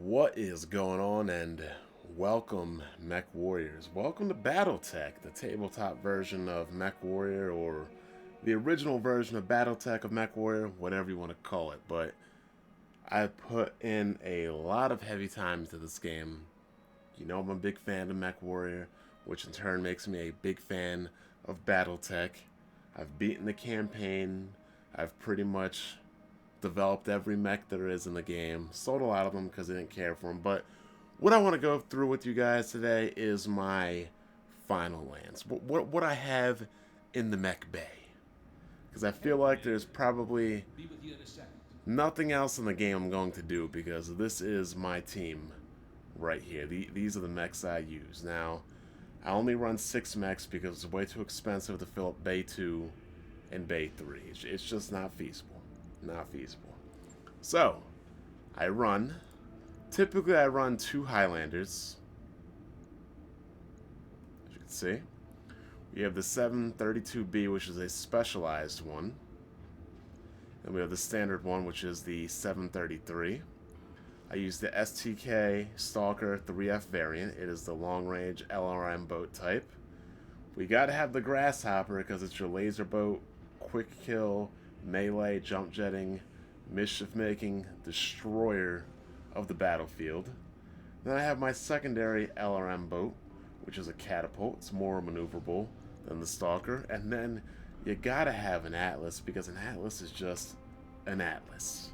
What is going on, and welcome, Mech Warriors. Welcome to BattleTech, the tabletop version of Mech Warrior, or the original version of BattleTech of Mech Warrior, whatever you want to call it. But I put in a lot of heavy time into this game. You know I'm a big fan of Mech Warrior, which in turn makes me a big fan of BattleTech. I've beaten the campaign. I've pretty much developed every mech there is in the game. Sold a lot of them because I didn't care for them. But what I want to go through with you guys today is my final lands. What I have in the mech bay. Because I feel like there's probably nothing else in the game I'm going to do, because this is my team right here. These are the mechs I use. Now, I only run 6 mechs because it's way too expensive to fill up Bay 2 and Bay 3. It's just not feasible. Not feasible. So, typically I run 2 Highlanders. As you can see. We have the 732B, which is a specialized one. And we have the standard one, which is the 733. I use the STK Stalker 3F variant. It is the long-range Lrm Bow type. We gotta have the Grasshopper because it's your laser boat, quick kill, melee, jump jetting, mischief making destroyer of the battlefield. Then I have my secondary Lrm boat, which is a catapult. It's more maneuverable than the Stalker. And then you gotta have an Atlas, because an Atlas is just an Atlas.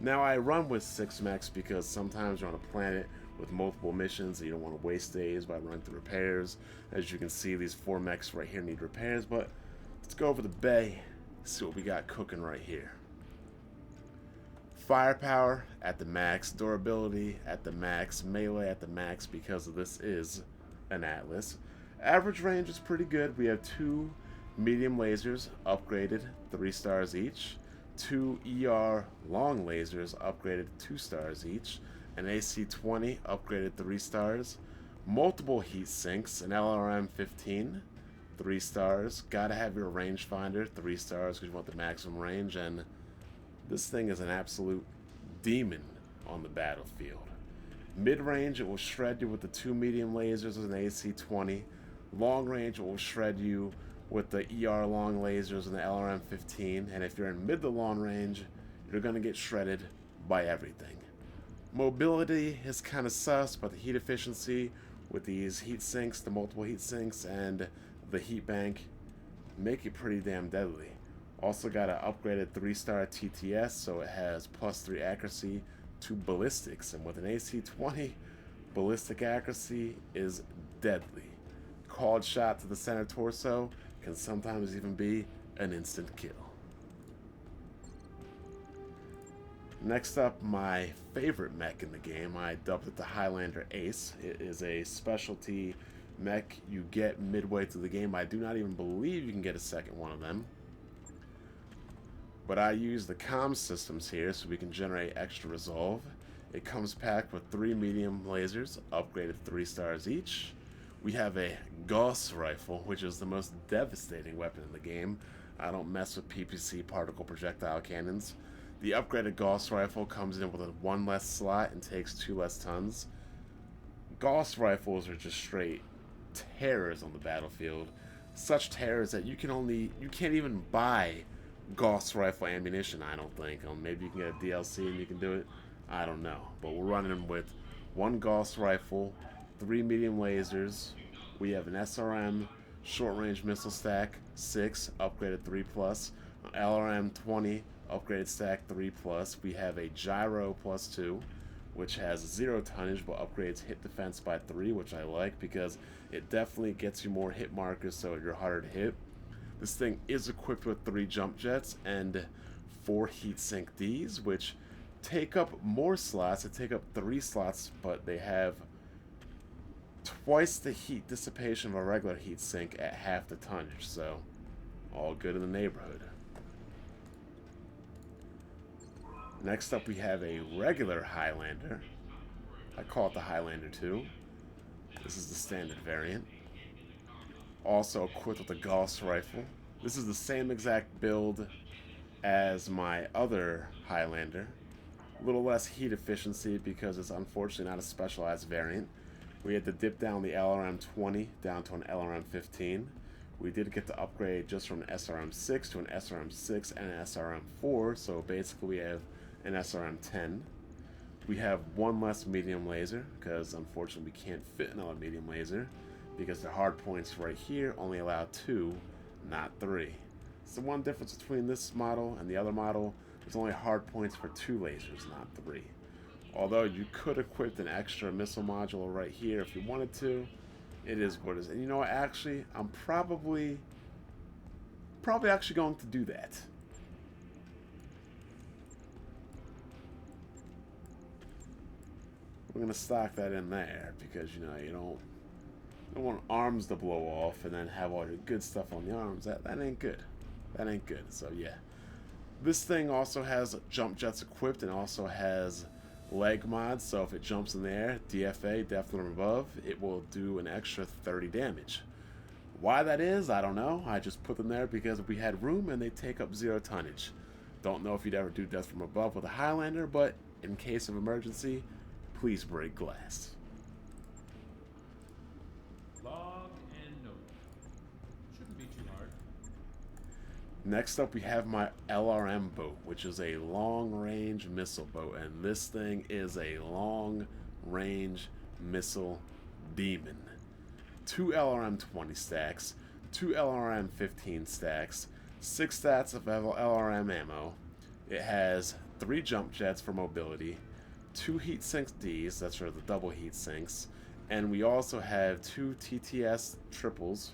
Now I run with 6 mechs because sometimes you're on a planet with multiple missions and you don't want to waste days by running through repairs. As you can see, these 4 mechs right here need repairs, but let's go over the bay, see what we got cooking right here. Firepower at the max, durability at the max, melee at the max because this is an Atlas. Average range is pretty good. We have 2 medium lasers upgraded 3 stars each, 2 ER long lasers upgraded 2 stars each, an AC-20 upgraded 3 stars, multiple heat sinks, an LRM 15 3 stars. Gotta have your rangefinder 3 stars because you want the maximum range, and this thing is an absolute demon on the battlefield. Mid-range, it will shred you with the 2 medium lasers with an AC-20. Long range, it will shred you with the ER long lasers and the LRM 15. And if you're in mid to long range, you're going to get shredded by everything. Mobility is kind of sus, but the heat efficiency with these heat sinks, the multiple heat sinks, and the heat bank make it pretty damn deadly. Also got an upgraded 3-star TTS, so it has +3 accuracy to ballistics, and with an AC-20, ballistic accuracy is deadly. Called shot to the center torso can sometimes even be an instant kill. Next up, my favorite mech in the game. I dubbed it the Highlander Ace. It is a specialty mech you get midway through the game. I do not even believe you can get a second one of them. But I use the comm systems here so we can generate extra resolve. It comes packed with 3 medium lasers, upgraded 3 stars each. We have a Gauss rifle, which is the most devastating weapon in the game. I don't mess with PPC particle projectile cannons. The upgraded Gauss rifle comes in with a 1 less slot and takes 2 less tons. Gauss rifles are just straight terrors on the battlefield. Such terrors that you can't even buy Gauss rifle ammunition, I don't think. Maybe you can get a DLC and you can do it. I don't know. But we're running with 1 Gauss rifle, 3 medium lasers. We have an SRM short range missile stack 6, upgraded 3+, LRM 20, upgraded stack 3+. We have a gyro +2, which has 0 tonnage but upgrades hit defense by 3, which I like because it definitely gets you more hit markers so you're harder to hit. This thing is equipped with 3 jump jets and 4 heatsink Ds, which take up more slots. They take up 3 slots, but they have twice the heat dissipation of a regular heatsink at half the tonnage, so all good in the neighborhood. Next up, we have a regular Highlander. I call it the Highlander 2. This is the standard variant. Also equipped with a Gauss rifle. This is the same exact build as my other Highlander. A little less heat efficiency because it's unfortunately not a specialized variant. We had to dip down the LRM 20 down to an LRM 15. We did get to upgrade just from an SRM 6 to an SRM 6 and an SRM 4, so basically we have an SRM 10. We have one less medium laser because unfortunately we can't fit another medium laser because the hard points right here only allow 2, not 3. So one difference between this model and the other model, there's only hard points for 2 lasers, not 3. Although you could equip an extra missile module right here if you wanted to. It is what it is. And you know what, actually, I'm probably actually going to do that. We're going to stock that in there because, you know, you don't want arms to blow off and then have all your good stuff on the arms. That ain't good. That ain't good. So, yeah. This thing also has jump jets equipped and also has leg mods, so if it jumps in the air, DFA, depth from above, it will do an extra 30 damage. Why that is, I don't know. I just put them there because we had room and they take up 0 tonnage. Don't know if you'd ever do death from above with a Highlander, but in case of emergency, please break glass. Log and note. Shouldn't be too hard. Next up, we have my Lrm Bow, which is a long-range missile boat, and this thing is a long-range missile demon. 2 LRM 20 stacks, 2 LRM 15 stacks, 6 stats of LRM ammo. It has 3 jump jets for mobility, 2 heat sinks Ds, that's for the double heat sinks, and we also have 2 TTS triples,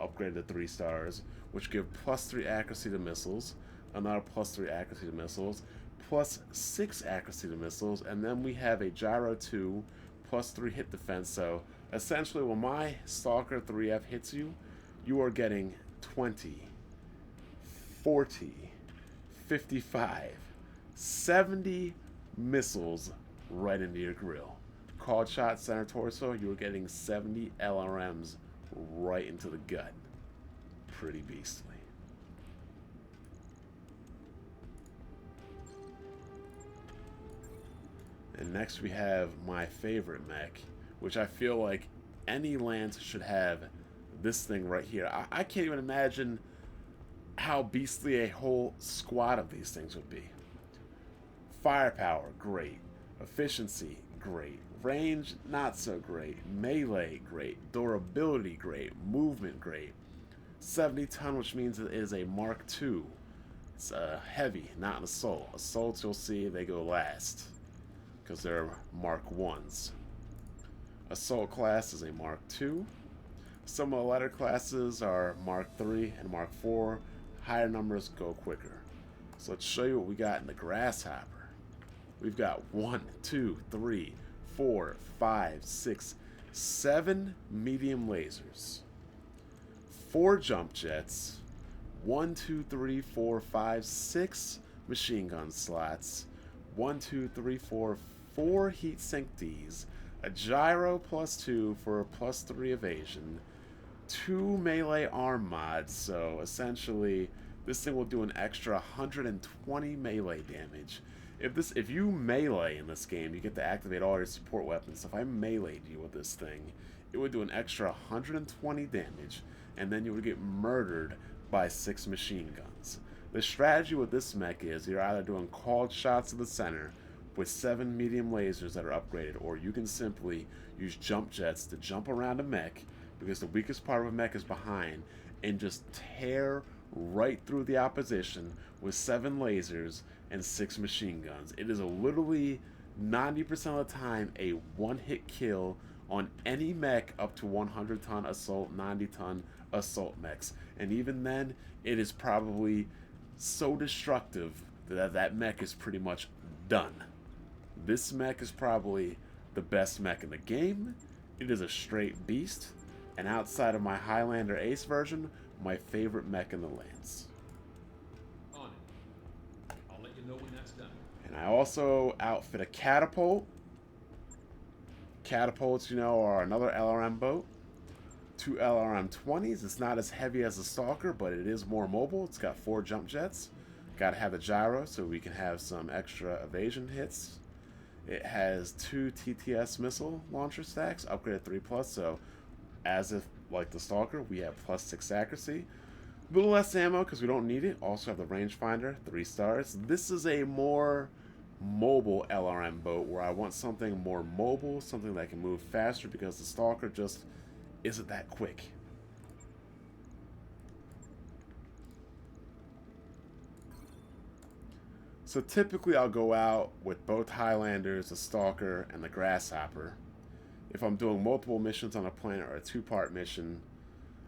upgraded to 3 stars, which give +3 accuracy to missiles, another +3 accuracy to missiles, +6 accuracy to missiles, and then we have a Gyro 2, +3 hit defense. So essentially when my Stalker 3F hits you, you are getting 20, 40, 55, 70 missiles right into your grill. Called shot center torso, you are getting 70 LRMs right into the gut. Pretty beastly. And next we have my favorite mech, which I feel like any lance should have this thing right here. I can't even imagine how beastly a whole squad of these things would be. Firepower, great. Efficiency, great. Range, not so great. Melee, great. Durability, great. Movement, great. 70 ton, which means it is a Mark II. It's heavy, not an assault. Assaults, you'll see, they go last because they're Mark Is. Assault class is a Mark II. Some of the lighter classes are Mark III and Mark IV. Higher numbers go quicker. So let's show you what we got in the Grasshopper. We've got 1, 2, 3, 4, 5, 6, 7 medium lasers. 4 jump jets, 1, 2, 3, 4, 5, 6 machine gun slots, 1, 2, 3, 4, 4 heat sink Ds, a gyro +2 for a +3 evasion, 2 melee arm mods, so essentially this thing will do an extra 120 melee damage. If you melee in this game, you get to activate all your support weapons. So if I meleeed you with this thing, it would do an extra 120 damage, and then you would get murdered by 6 machine guns. The strategy with this mech is you're either doing called shots to the center with 7 medium lasers that are upgraded, or you can simply use jump jets to jump around a mech, because the weakest part of a mech is behind, and just tear right through the opposition with 7 lasers and 6 machine guns. It is literally 90% of the time a one-hit kill on any mech up to 100 ton assault, 90 ton assault mechs. And even then, it is probably so destructive that that mech is pretty much done. This mech is probably the best mech in the game. It is a straight beast. And outside of my Highlander Ace version, my favorite mech in the Lance. On it. I'll let you know when that's done. And I also outfit a catapult. Catapults, you know, are another LRM boat. 2 LRM 20s. It's not as heavy as the Stalker, but it is more mobile. It's got 4 jump jets. Gotta have the gyro so we can have some extra evasion hits. It has 2 TTS missile launcher stacks, upgraded 3+, so as if like the Stalker, we have +6 accuracy. A little less ammo because we don't need it. Also have the rangefinder, 3 stars. This is a more mobile Lrm boat where I want something more mobile, something that can move faster because the Stalker just isn't that quick. So typically I'll go out with both Highlanders, the Stalker, and the Grasshopper. If I'm doing multiple missions on a planet or a 2-part mission,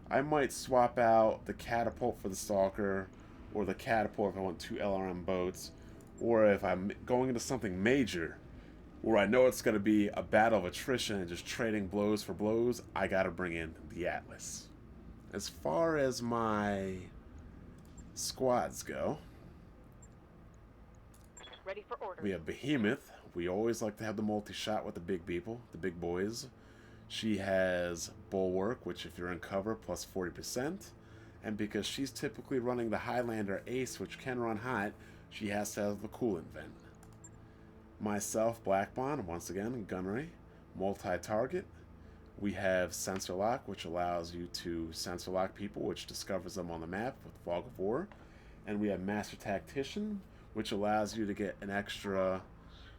I might swap out the Catapult for the Stalker, or the Catapult if I want 2 Lrm boats, or if I'm going into something major, where I know it's going to be a battle of attrition and just trading blows for blows, I gotta bring in the Atlas. As far as my squads go, Ready for order. we have Behemoth. We always like to have the multi-shot with the big people, the big boys. She has Bulwark, which if you're in cover, plus 40%. And because she's typically running the Highlander Ace, which can run hot, she has to have the coolant vent. Myself, Black Bond, once again, gunnery, multi-target. We have Sensor Lock, which allows you to sensor lock people, which discovers them on the map with Fog of War. And we have Master Tactician, which allows you to get an extra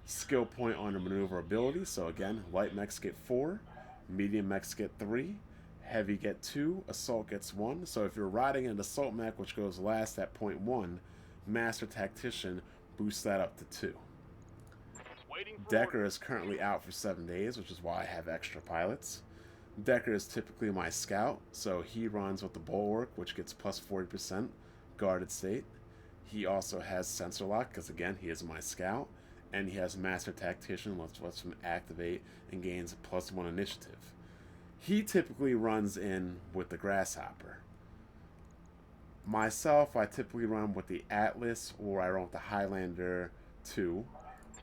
skill point on your maneuverability. So again, light mechs get 4, medium mechs get 3, heavy get 2, assault gets 1. So if you're riding an assault mech, which goes last at point 1, Master Tactician boosts that up to 2. Decker is currently out for 7 days, which is why I have extra pilots. Decker is typically my scout, so he runs with the Bulwark, which gets plus 40% guarded state. He also has Sensor Lock, because again, he is my scout. And he has Master Tactician, which lets him activate and gains +1 initiative. He typically runs in with the Grasshopper. Myself, I typically run with the Atlas, or I run with the Highlander 2.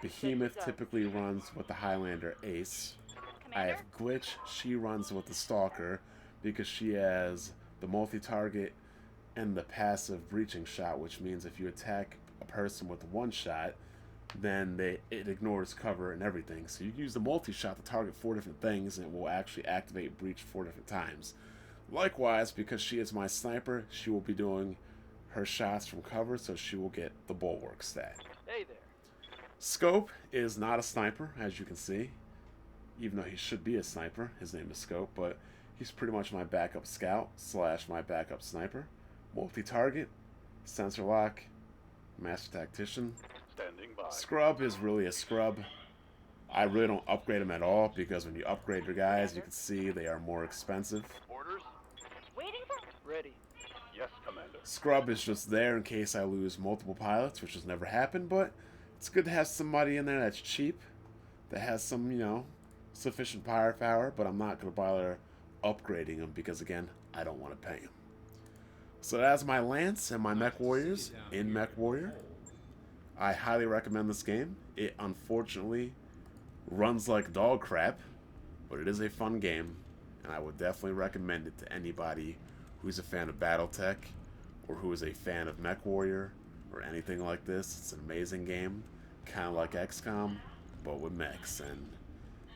Behemoth typically runs with the Highlander Ace. I have Glitch, she runs with the Stalker, because she has the multi-target and the passive breaching shot, which means if you attack a person with one shot, then it ignores cover and everything. So you can use the multi-shot to target 4 different things, and it will actually activate breach 4 different times. Likewise, because she is my sniper, she will be doing her shots from cover, so she will get the Bulwark stat. Hey there. Scope is not a sniper, as you can see, even though he should be a sniper. His name is Scope, but he's pretty much my backup scout / my backup sniper. Multi-target, Sensor Lock, Master Tactician. Standing by. Scrub is really a scrub. I really don't upgrade them at all, because when you upgrade your guys, you can see they are more expensive. Orders? Waiting for... Ready. Yes, Commander. Scrub is just there in case I lose multiple pilots, which has never happened, but it's good to have somebody in there that's cheap, that has some, sufficient firepower, but I'm not going to bother upgrading them because, again, I don't want to pay them. So that's my Lance and my Mech Warriors in Mech Warrior. I highly recommend this game. It unfortunately runs like dog crap, but it is a fun game, and I would definitely recommend it to anybody who's a fan of BattleTech or who is a fan of Mech Warrior or anything like this. It's an amazing game, kind of like XCOM, but with mechs, and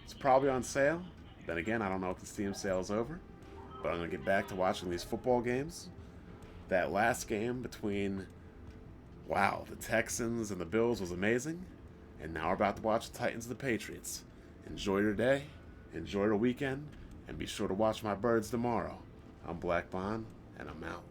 it's probably on sale. Then again, I don't know if the Steam sale is over, but I'm going to get back to watching these football games. That last game between, wow, the Texans and the Bills was amazing. And now we're about to watch the Titans and the Patriots. Enjoy your day, enjoy your weekend, and be sure to watch my birds tomorrow. I'm Black Bond, and I'm out.